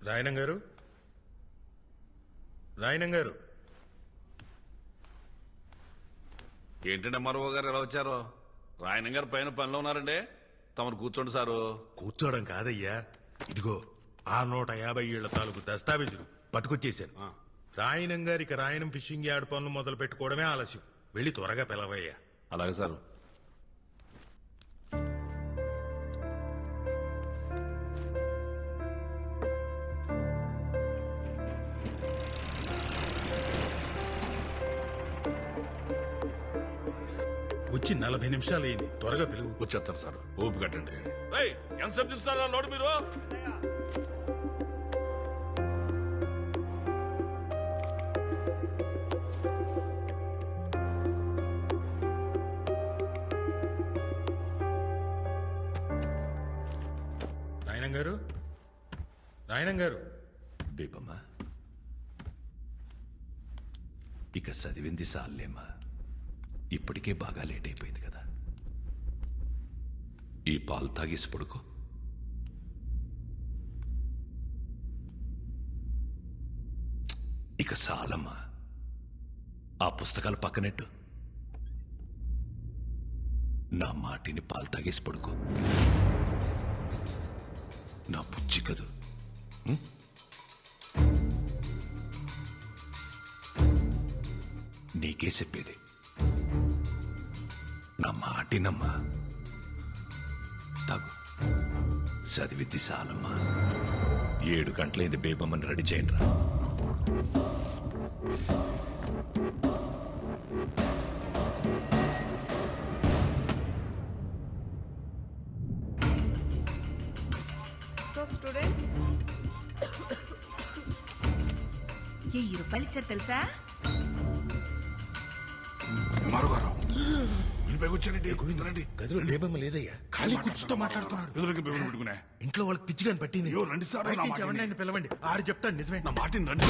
రాయనం గారు, రాయనం గారు. ఏంటంటే మరో గారు ఎలా వచ్చారో? రాయనం గారు పైన పనిలో ఉన్నారండి. తమరు కూర్చోండి సారు. కూర్చోవడం కాదయ్యా, ఇదిగో ఆ 150 ఏళ్ల తాలూకు దస్తావేజులు పట్టుకొచ్చేశాను. రాయనం గారికి రాయనం ఫిషింగ్ యార్డ్ పనులు మొదలు పెట్టుకోవడమే ఆలస్యం. వెళ్ళి త్వరగా పిలవయ్యా. అలాగే సారు. వచ్చి 40 నిమిషాలు అయింది, త్వరగా పిలువు. వచ్చేస్తారు సార్, ఊపి కట్టండి. ఎంతసేపు చూస్తారా లోడు మీరు? రాయనం గారు, రాయనం గారు. బేబమ్మా, ఇక చదివింది సాలేమ్మా. ఇప్పటికే బాగా లేట్ అయిపోయింది కదా. ఈ పాలు తాగేసి పడుకో. ఇక చాలమ్మా, ఆ పుస్తకాలు పక్కనెట్టు. నా మాటిని పాలు తాగేసి పడుకో. నా బుజ్జి కదూ. నీకే చెప్పేది, నా మాటినమ్మా. తాగు, చదివిద్ది చాలమ్మా. 7 గంటలైంది. బేబమ్మని రెడీ చేయండి రా. స్టూడెంట్స్, 1000 రూపాయలు ఇచ్చారు తెలుసా? మరోగారు కూర్చోండి. గదిలో బేబమ్మ లేదయ్యా, ఖాళీ కూర్చుతో మాట్లాడుతున్నాడు. పెట్టుకునే ఇంట్లో వాళ్ళకి పిచ్చిగాని పట్టింది. రండి సార్, ఎవరినైనా పిలవండి. ఆడు చెప్తాడు నిజమే. నా మాటిని రండి.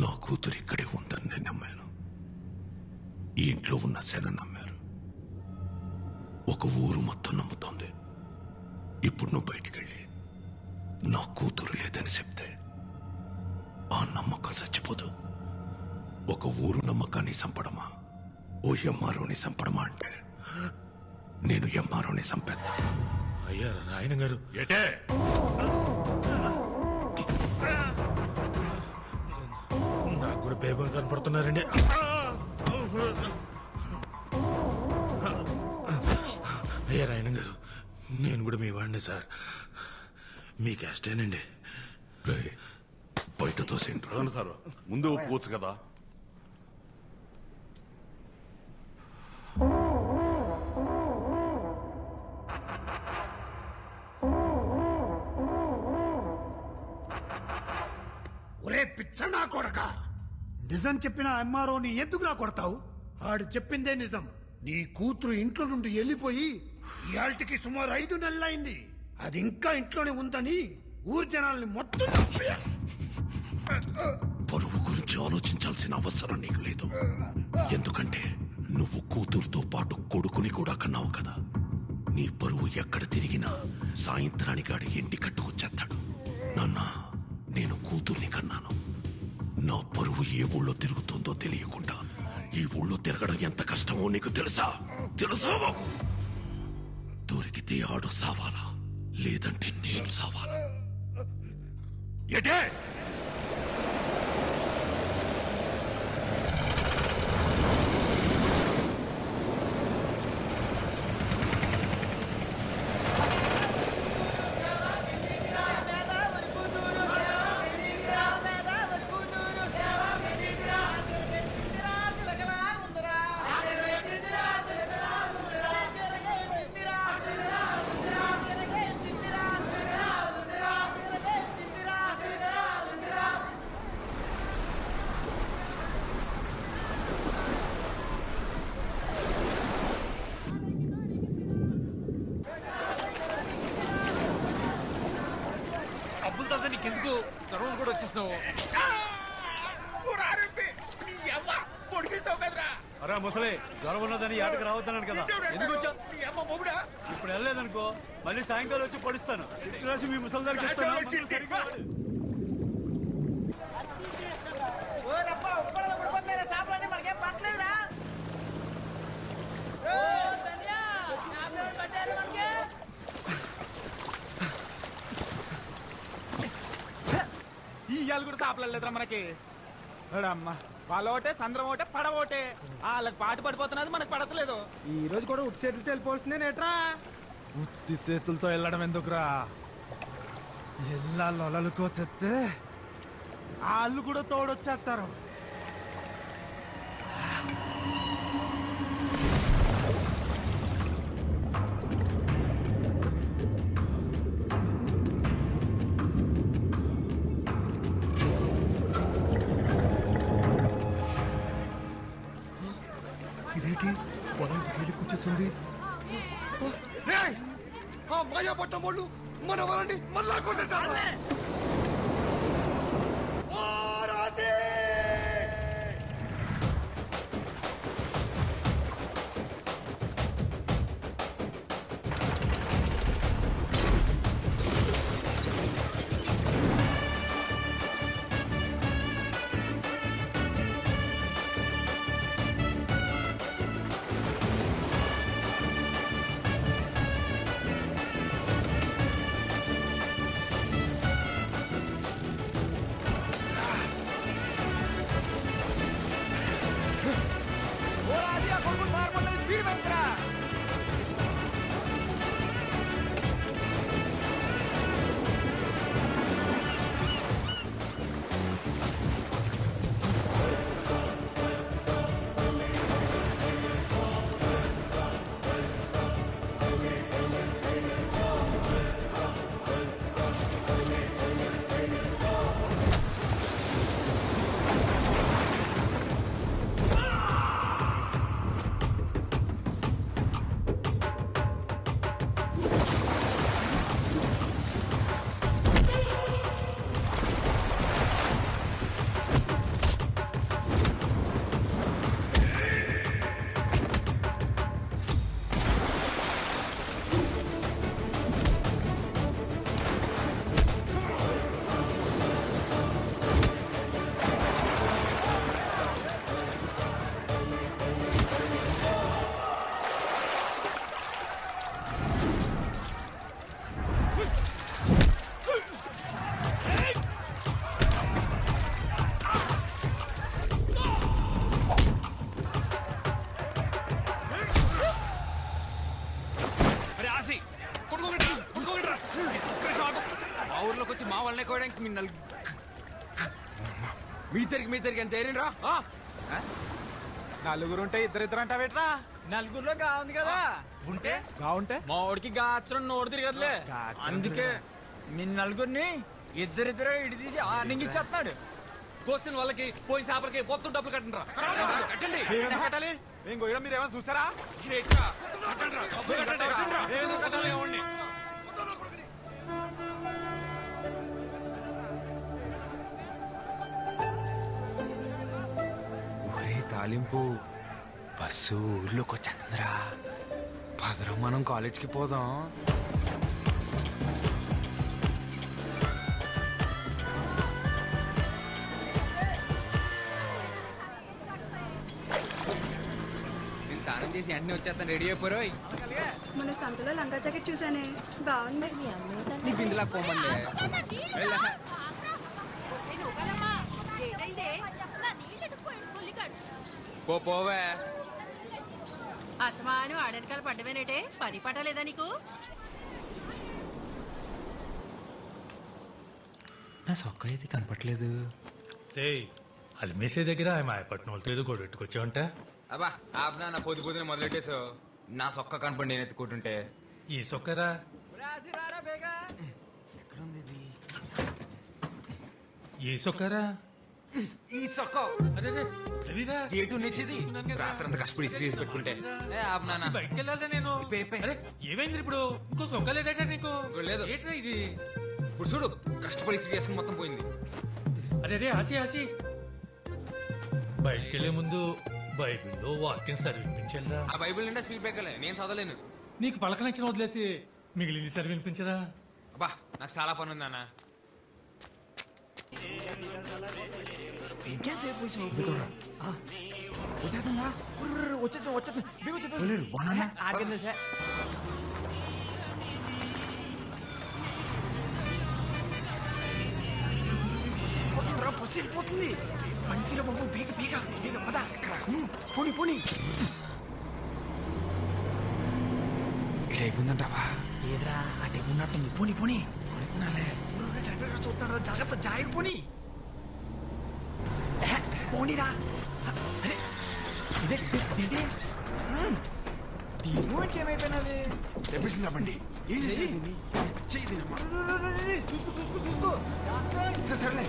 నా కూతురు ఇక్కడే ఉందని నేను నమ్మాను. ఈ ఇంట్లో ఉన్న శన నమ్మారు. ఒక ఊరు మొత్తం నమ్ముతోంది. ఇప్పుడు నువ్వు బయటికెళ్ళి నా కూతురు లేదని చెప్తే ఆ నమ్మకం చచ్చిపోదు. ఒక ఊరు నమ్మకాన్ని చంపడమా, ఓ ఎంఆర్ఓని చంపడమా అంటే నేను ఎంఆర్ఓని చంపేద్దా. అయ్యా రాయనం గారు. ఏటే నాకు కూడా బేబం కనపడుతున్నారండి. అయ్యా రాయనం గారు, నేను కూడా మీ వాడిని సార్. మీ క్యాస్టేనండి. బయట తోసేంటి సార్, ముందు ఒప్పుకోవచ్చు కదా. ఒరే పిచ్చనా కొడక, నిజం చెప్పిన ఎంఆర్ఓని ఎందుకురా కొడతావు? ఆడు చెప్పిందే నిజం. నీ కూతురు ఇంట్లో నుండి వెళ్ళిపోయి ఇయాల్టికి సుమారు 5 నెలలైంది. అది ఇంకా ఇంట్లోనే ఉందని ఊరు జనాల్ని మొత్తం పరువు గురించి ఆలోచించాల్సిన అవసరం నీకు లేదు. ఎందుకంటే నువ్వు కూతురుతో పాటు కొడుకుని కూడా కన్నావు కదా. నీ పరువు ఎక్కడ తిరిగినా సాయంత్రానికి ఆడి ఇంటి కట్టుకొచ్చేస్తాడు. నాన్న, నేను కూతుర్ని కన్నాను. నా పరువు ఏ ఊళ్ళో తిరుగుతుందో తెలియకుండా ఈ ఊళ్ళో తిరగడం ఎంత కష్టమో నీకు తెలుసా? తెలుసా? దొరికితే ఆడు సావాలా, లేదంటే నేను సావాలా? ఎటే డబ్బులు తాసా నీకెందుకు చదువులు కూడా వచ్చేస్తున్నావు. అరే ముసలి జ్వరం ఉన్నదని ఏటకి రావద్దన్నాను కదా, ఎందుకు వచ్చా? ఇప్పుడు వెళ్ళలేదనుకో మళ్ళీ సాయంకాలం వచ్చి పడుస్తాను. ఇటు రాసి మీ ముసలి దగ్గరికి ఇస్తాను. ఈ ఇవాళ కూడా సాపలేదురా మనకి. అమ్మా వాళ్ళ ఒకటే సంద్రం ఒకటే పడవ ఒకటే, వాళ్ళకి పాటు పడిపోతున్నది మనకు పడతలేదు. ఈ రోజు కూడా ఉట్టి చేతులతో వెళ్ళిపోతుంది నేట్రా. ఉత్తి చేతులతో వెళ్ళడం ఎందుకురా? ఎల్లా లొలలుకో తెస్తే వాళ్ళు కూడా తోడొచ్చేస్తారు. ఇదేంటి పొలం వెళ్ళి కూర్చుంది? మాయా పట్టం వాళ్ళు మన వాళ్ళని మళ్ళా కొట్టేశారు. మీ తిరిగి ఎంత ఏరిండ్రా? నలుగురుంటే ఇద్దరిద్దరు అంటావేట్రా? నలుగురులో కావుంది కదా. ఉంటే బాగుంటే మా వాడికి గాచరం నోరు తిరగదులే, అందుకే మీ నలుగురిని ఇద్దరిద్దరు ఇడి తీసి ఆర్నింగ్ ఇచ్చేస్తున్నాడు. కోసిన వాళ్ళకి పోయిన చేపలకి మొత్తం డబ్బులు కట్టండి. కట్టండి. కట్టాలి మేము గోయడం మీరు ఏమైనా చూసారా? తాలింపు బస్సు ఊర్లోకి వచ్చేంద్రా. పదరా మనం కాలేజ్కి పోదాం. నేను స్నానం చేసి వెంటనే వచ్చేస్తాను. రెడీ అయిపోరు. మన సంతలో లంగా జాకెట్ చూసానే, బాగుంది. నీ బిందులా పోమండి. పోవే. అత్తమాను ఆడెనకాల పడ్డమేనేటే, పని పట్టలేదా నీకు? నా సొక్క అయితే కనపట్లేదు. అది మెసే దగ్గర మాయపట్నం వాళ్ళతో ఏదో కూడా పెట్టుకొచ్చావంట. అబ్బా ఆపునా, నా పొద్దు పొద్దున మొదలెట్టేసావు. నా సొక్క కనపడి నేను ఎత్తుకుంటుంటే. ఈ సొక్కరా ఎక్కడుంది ఇది? ఈ సొక్కరా ఈ సొక్క గేటు నిచ్చేది. రాత్రంతా కష్టపడి తీసి పెట్టుకుంటే ఆపునా. బయటకు వెళ్ళాలా నేను? ఏమైంది ఇప్పుడు? ఇంకో సొక్క లేదట నీకు? లేదు. ఏంట్రా ఇది? ఇప్పుడు చూడు కష్టపడి ఇస్త్రీ చేసుకుని మొత్తం పోయింది. అదే ఆచి బయటికి వెళ్లే ముందు బైబిల్లో వాక్యం చదివించరా. ఆ బైబిల్ నిండా స్పీడ్ బ్రేకర్లే, నేను చదవలేను. నీకు పలక నచ్చిన వదిలేసి మిగిలింది చదివినిపించరా. అబ్బా నాకు చాలా పని ఉంది అన్న. ఇంకేసేపు పోతుంది పంటిలో బాబు బీగ బీగ బీగ పద పోనీ పోనీ ఇటైపోయిందంటావా? ఏదరా అటైపోయినట్టుంది. పోనీ పోనీ పోనీ చూస్తాడు జాగ్రత్త జాయిర్ పోనీ పోనీరా. దీనికి ఏమైపోయినది తెప్పిసిందా బండి చూసుకో చూసుకో చూసుకో సరేలే.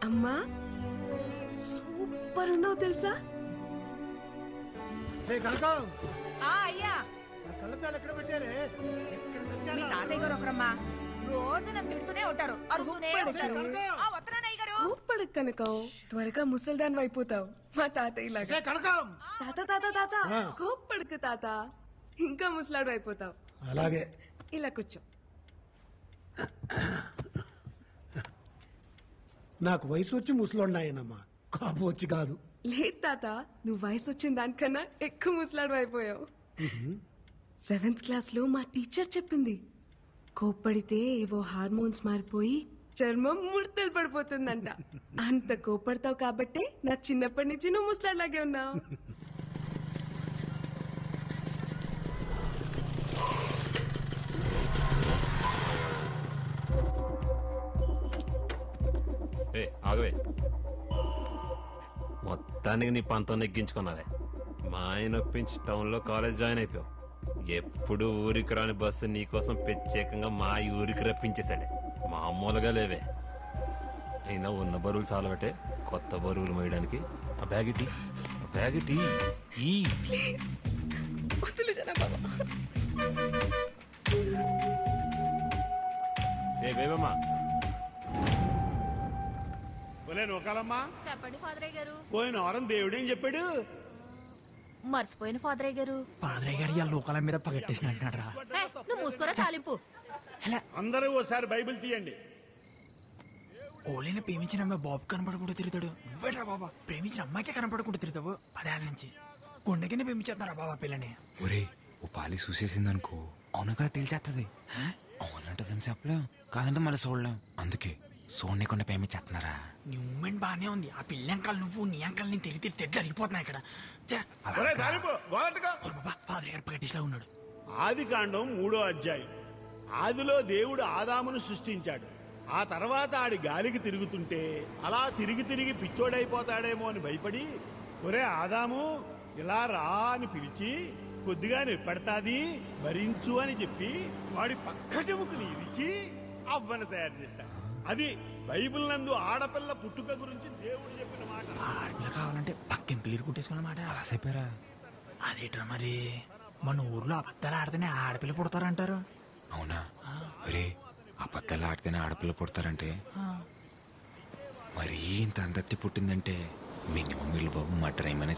అమ్మా సూపర్ ఉన్నావు తెలుసా. కనకం అయ్యా కళ్ళతాలు ఎక్కడ పెట్టారే? మీ తాతయ్య గారు ఒకరమ్మా రోజు నన్ను తిడుతూనే ఉంటారు, అరుగుతూనే ఉంటారు. వస్తున్నానయ్య గారు. ఊపడు కనకం, త్వరగా ముసల్దాన్ అయిపోతావు మా తాతయ్య లాగా. కనకం తాత తాత తాత కోప్పడుకు తాత, ఇంకా ముసలాడు అయిపోతావు. అలాగే ఇలా కూర్చో. నాకు వయసు వచ్చి ముసలోన్నాయనమ్మా, కాపు వచ్చి కాదు. లేదు తాత, నువ్వు వయసు వచ్చిన దానికన్నా ఎక్కువ ముసలాడు అయిపోయావు. 7th క్లాస్ లో మా టీచర్ చెప్పింది, కోప్పడితే ఏవో హార్మోన్స్ మారిపోయి చర్మం ముడతలు పడిపోతుందంట. అంత కోప్పడతావు కాబట్టే నా చిన్నప్పటి నుంచి నువ్వు ముసలాడ్లాగే ఉన్నావు. ఆగవే, మొత్తానికి నీ పంతం నెగ్గించుకున్నావే. మా ఆయన ఒప్పించి టౌన్లో కాలేజ్ జాయిన్ అయిపోయావు. ఎప్పుడు ఊరికి రాని బస్సు నీకోసం ప్రత్యేకంగా మా ఊరికి రప్పించేశాడే. మామూలుగా లేవే. అయినా ఉన్న బరువులు చాలబట్టే కొత్త బరువులు మోయడానికి. ఆ బ్యాగిటీ ఏ బేబమ్మా, నూకాలమ్మా చెప్పండి ఫాదరయ్య గారు. పోయిన వారం దేవుడేం చెప్పాడు? మర్చిపోయిన ఫాదరయ్య గారు. పాదరయ్య గారు ఇలా లోకాల మీద పగట్టేసిన అంటున్నాడు రా. నువ్వు మూసుకోరా తాలింపు. అందరూ ఓసారి బైబిల్ తీయండి. ఓలైనా ప్రేమించిన అమ్మాయి బాబు కనపడకుండా తిరుగుతాడు. నువ్వేట్రా బాబా ప్రేమించిన అమ్మాయికే కనపడకుండా తిరుగుతావు 10 ఏళ్ళ నుంచి. గుండె కింద ప్రేమించేస్తున్నారా బాబా పిల్లని? ఒరే ఓ పాలి చూసేసిందనుకో అవును కదా తేల్చేస్తుంది. అవునంటదని చెప్పలేం, కాదంటే మళ్ళీ చూడలేం. అందుకే చూడకుండా ప్రేమించేస్తున్నారా? నీ మూమెంట్ బానే ఉంది. ఆ పిల్ల అంకాలు నువ్వు నీ అంకాలు నేను తిరిగి తెడ్లు అరిగిపోతున్నాయి ఇక్కడ. ఫాదర్ గారు పగటిలా ఉన్నాడు. ఆది కాండం 3వ అధ్యాయం. ఆదిలో దేవుడు ఆదామును సృష్టించాడు. ఆ తర్వాత ఆడి గాలికి తిరుగుతుంటే అలా తిరిగి తిరిగి పిచ్చోడైపోతాడేమో అని భయపడి, ఒరే ఆదాము ఇలా రా అని పిలిచి కొద్దిగా నిప్పడతాది భరించు అని చెప్పి వాడి పక్కటెముకని ఇరిచి అవ్వను తయారు చేశాడు. అది బైబిల్ నందు ఆడపిల్ల పుట్టుక గురించి దేవుడు చెప్పిన మాట. ఆడపిల్ల కావాలంటే పక్కన పేరు కుట్టేసుకున్నమాట. అలా చెప్పారా? అదేట్రా మరి, మన ఊర్లో అబద్ధాలు ఆడితేనే ఆడపిల్ల పుడతారంటారు. అవునా? ఒరే అబద్ధాలు ఆడితేనే ఆడపిల్ల పుడతారంటే మరీ ఇంత అందత్తి పుట్టిందంటే మినిమం వీళ్ళు బాబు మటర్ ఏమైనా